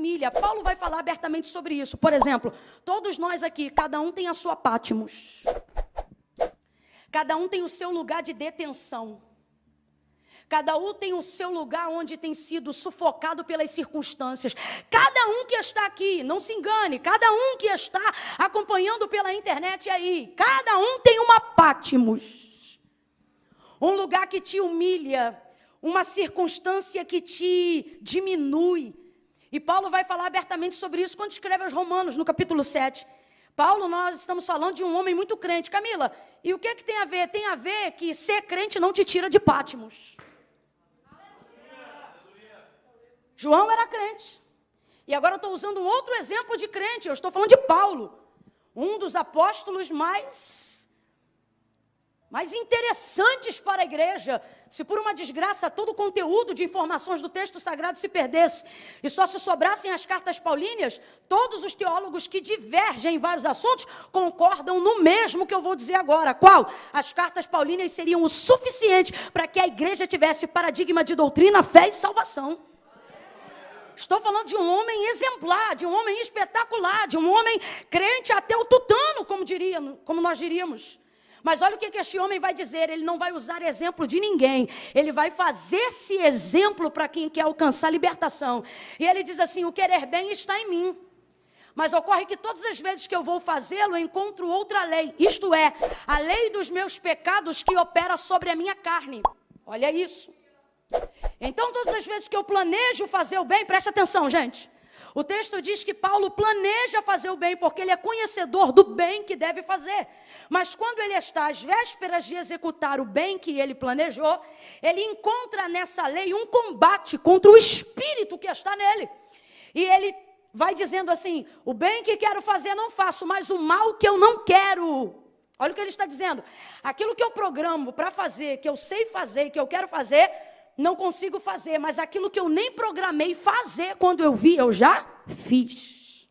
humilha. Paulo vai falar abertamente sobre isso. Por exemplo, todos nós aqui, cada um tem a sua Patmos. Cada um tem o seu lugar de detenção. Cada um tem o seu lugar onde tem sido sufocado pelas circunstâncias. Cada um que está aqui, não se engane, cada um que está acompanhando pela internet aí, cada um tem uma Patmos. Um lugar que te humilha, uma circunstância que te diminui. E Paulo vai falar abertamente sobre isso quando escreve aos Romanos, no capítulo 7. Paulo, nós estamos falando de um homem muito crente. Camila, e o que tem a ver? Tem a ver que ser crente não te tira de Patmos. João era crente. E agora eu estou usando um outro exemplo de crente. Eu estou falando de Paulo. Um dos apóstolos mais interessantes para a igreja. Se por uma desgraça todo o conteúdo de informações do texto sagrado se perdesse e só se sobrassem as cartas paulíneas, todos os teólogos que divergem em vários assuntos concordam no mesmo que eu vou dizer agora. Qual? As cartas paulíneas seriam o suficiente para que a igreja tivesse paradigma de doutrina, fé e salvação. Estou falando de um homem exemplar, de um homem espetacular, de um homem crente até o tutano, como nós diríamos. Mas olha o que este homem vai dizer, ele não vai usar exemplo de ninguém, ele vai fazer-se exemplo para quem quer alcançar libertação. E ele diz assim, o querer bem está em mim, mas ocorre que todas as vezes que eu vou fazê-lo, eu encontro outra lei, isto é, a lei dos meus pecados que opera sobre a minha carne. Olha isso. Então, todas as vezes que eu planejo fazer o bem, presta atenção, gente. O texto diz que Paulo planeja fazer o bem, porque ele é conhecedor do bem que deve fazer. Mas quando ele está às vésperas de executar o bem que ele planejou, ele encontra nessa lei um combate contra o espírito que está nele. E ele vai dizendo assim, o bem que quero fazer não faço, mas o mal que eu não quero. Olha o que ele está dizendo. Aquilo que eu programo para fazer, que eu sei fazer, que eu quero fazer, não consigo fazer, mas aquilo que eu nem programei fazer, quando eu vi, eu já fiz.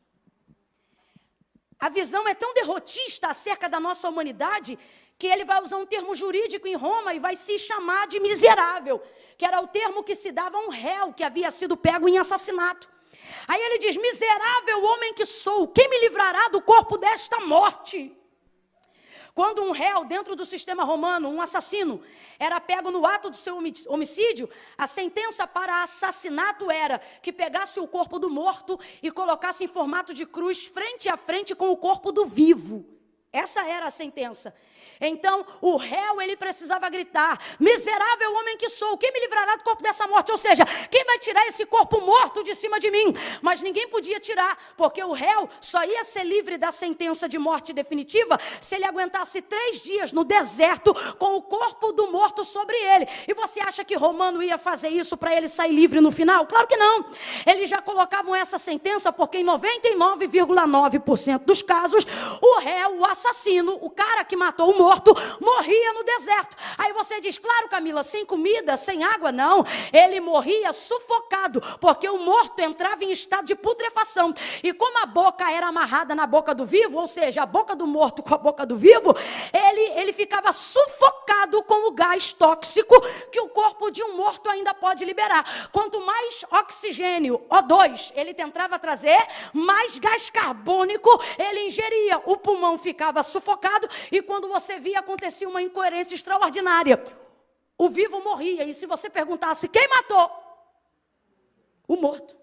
A visão é tão derrotista acerca da nossa humanidade, que ele vai usar um termo jurídico em Roma e vai se chamar de miserável, que era o termo que se dava a um réu que havia sido pego em assassinato. Aí ele diz, miserável homem que sou, quem me livrará do corpo desta morte? Quando um réu, dentro do sistema romano, um assassino, era pego no ato do seu homicídio, a sentença para assassinato era que pegasse o corpo do morto e colocasse em formato de cruz frente a frente com o corpo do vivo. Essa era a sentença. Então, o réu, ele precisava gritar, miserável homem que sou, quem me livrará do corpo dessa morte? Ou seja, quem vai tirar esse corpo morto de cima de mim? Mas ninguém podia tirar, porque o réu só ia ser livre da sentença de morte definitiva se ele aguentasse 3 dias no deserto com o corpo do morto sobre ele. E você acha que Romano ia fazer isso para ele sair livre no final? Claro que não. Eles já colocavam essa sentença porque em 99,9% dos casos, o réu, o assassino, o cara que matou o morto, morria no deserto. Aí você diz, claro, Camila, sem comida, sem água, não. Ele morria sufocado, porque o morto entrava em estado de putrefação. E como a boca era amarrada na boca do vivo, ou seja, a boca do morto com a boca do vivo, ele ficava sufocado com o gás tóxico que o corpo de um morto ainda pode liberar. Quanto mais oxigênio, O2, ele tentava trazer, mais gás carbônico ele ingeria. O pulmão ficava sufocado e quando você via, acontecia uma incoerência extraordinária. O vivo morria, e se você perguntasse quem matou? O morto.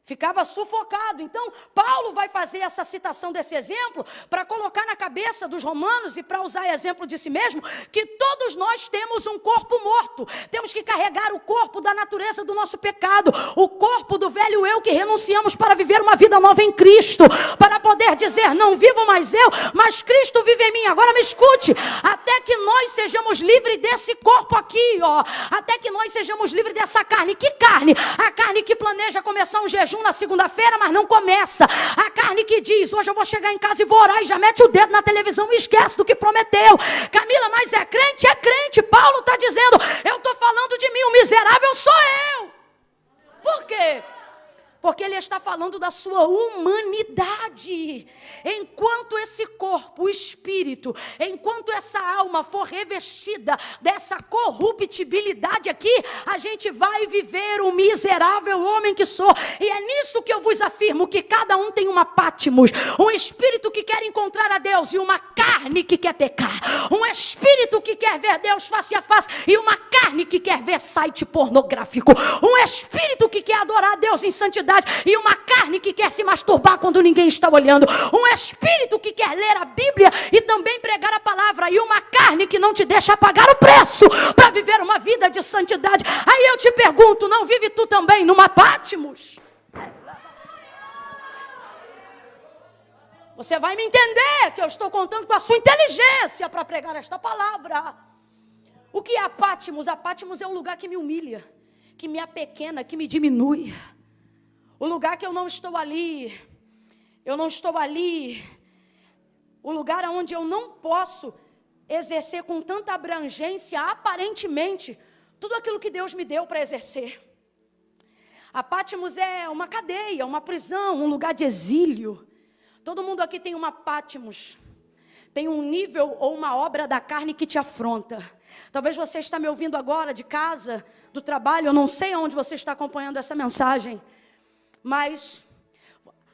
Ficava sufocado. Então, Paulo vai fazer essa citação desse exemplo para colocar na cabeça dos romanos e para usar exemplo de si mesmo, que todos nós temos um corpo morto. Temos que carregar o corpo da natureza do nosso pecado, o corpo do velho eu que renunciamos para viver uma vida nova em Cristo, para poder dizer, não vivo mais eu, mas Cristo vive em mim. Agora me escute, até que nós sejamos livres desse corpo aqui, ó, até que nós sejamos livres dessa carne. Que carne? A carne que planeja começar um jejum na segunda-feira, mas não começa. A carne que diz, hoje eu vou chegar em casa e vou orar, e já mete o dedo na televisão e esquece do que prometeu. Camila, mas é crente? É crente. Paulo está dizendo, eu estou falando de mim, o miserável sou eu. Por quê? Porque ele está falando da sua humanidade. Enquanto esse corpo, o espírito, enquanto essa alma for revestida dessa corruptibilidade aqui, a gente vai viver o miserável homem que sou. E é nisso que eu vos afirmo, que cada um tem uma Pátimos, um espírito que quer encontrar a Deus e uma carne que quer pecar. Um espírito que quer ver Deus face a face e uma carne que quer ver site pornográfico. Um espírito que quer adorar a Deus em santidade e uma carne que quer se masturbar quando ninguém está olhando. Um espírito que quer ler a Bíblia e também pregar a palavra, e uma carne que não te deixa pagar o preço para viver uma vida de santidade. Aí eu te pergunto, não vive tu também numa Pátimos? Você vai me entender que eu estou contando com a sua inteligência para pregar esta palavra. O que é a Pátimos? A Pátimos é um lugar que me humilha, que me apequena, que me diminui. O lugar que eu não estou ali, o lugar onde eu não posso exercer com tanta abrangência, aparentemente, tudo aquilo que Deus me deu para exercer. A Pátimos é uma cadeia, uma prisão, um lugar de exílio. Todo mundo aqui tem uma Pátimos, tem um nível ou uma obra da carne que te afronta. Talvez você está me ouvindo agora de casa, do trabalho, eu não sei onde você está acompanhando essa mensagem. Mas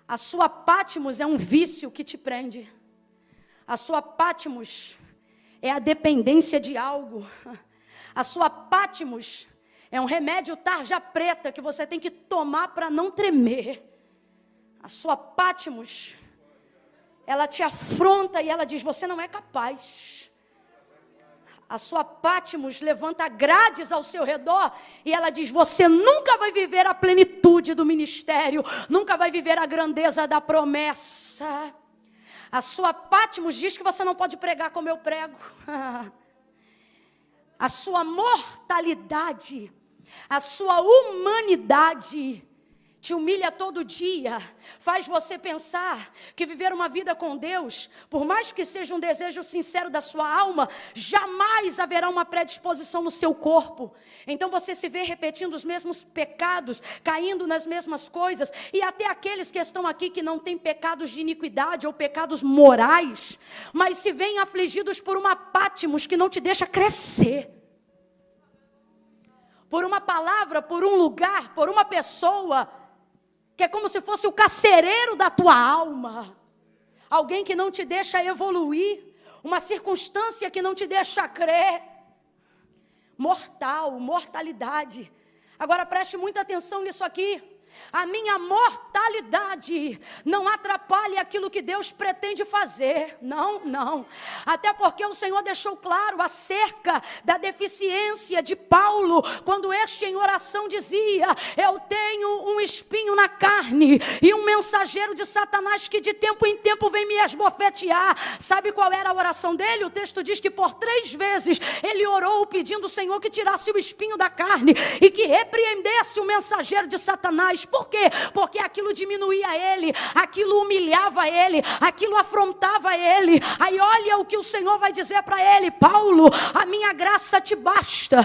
a sua Pátimos é um vício que te prende. A sua Pátimos é a dependência de algo. A sua Pátimos é um remédio tarja preta que você tem que tomar para não tremer. A sua Pátimos, ela te afronta e ela diz, você não é capaz. A sua Pátimos levanta grades ao seu redor e ela diz, você nunca vai viver a plenitude do ministério, nunca vai viver a grandeza da promessa. A sua Pátimos diz que você não pode pregar como eu prego. A sua mortalidade, a sua humanidade te humilha todo dia, faz você pensar que viver uma vida com Deus, por mais que seja um desejo sincero da sua alma, jamais haverá uma predisposição no seu corpo. Então você se vê repetindo os mesmos pecados, caindo nas mesmas coisas, e até aqueles que estão aqui que não têm pecados de iniquidade ou pecados morais, mas se veem afligidos por uma Pátimos que não te deixa crescer. Por uma palavra, por um lugar, por uma pessoa que é como se fosse o carcereiro da tua alma. Alguém que não te deixa evoluir. Uma circunstância que não te deixa crer. Mortalidade. Agora preste muita atenção nisso aqui. A minha mortalidade não atrapalha aquilo que Deus pretende fazer. Não. Até porque o Senhor deixou claro acerca da deficiência de Paulo, quando este em oração dizia, eu tenho um espinho na carne e um mensageiro de Satanás que de tempo em tempo vem me esbofetear. Sabe qual era a oração dele? O texto diz que por 3 vezes ele orou pedindo ao Senhor que tirasse o espinho da carne e que repreendesse o mensageiro de Satanás. Por quê? Porque aquilo diminuía ele, aquilo humilhava ele, aquilo afrontava ele. Aí olha o que o Senhor vai dizer para ele, Paulo, a minha graça te basta.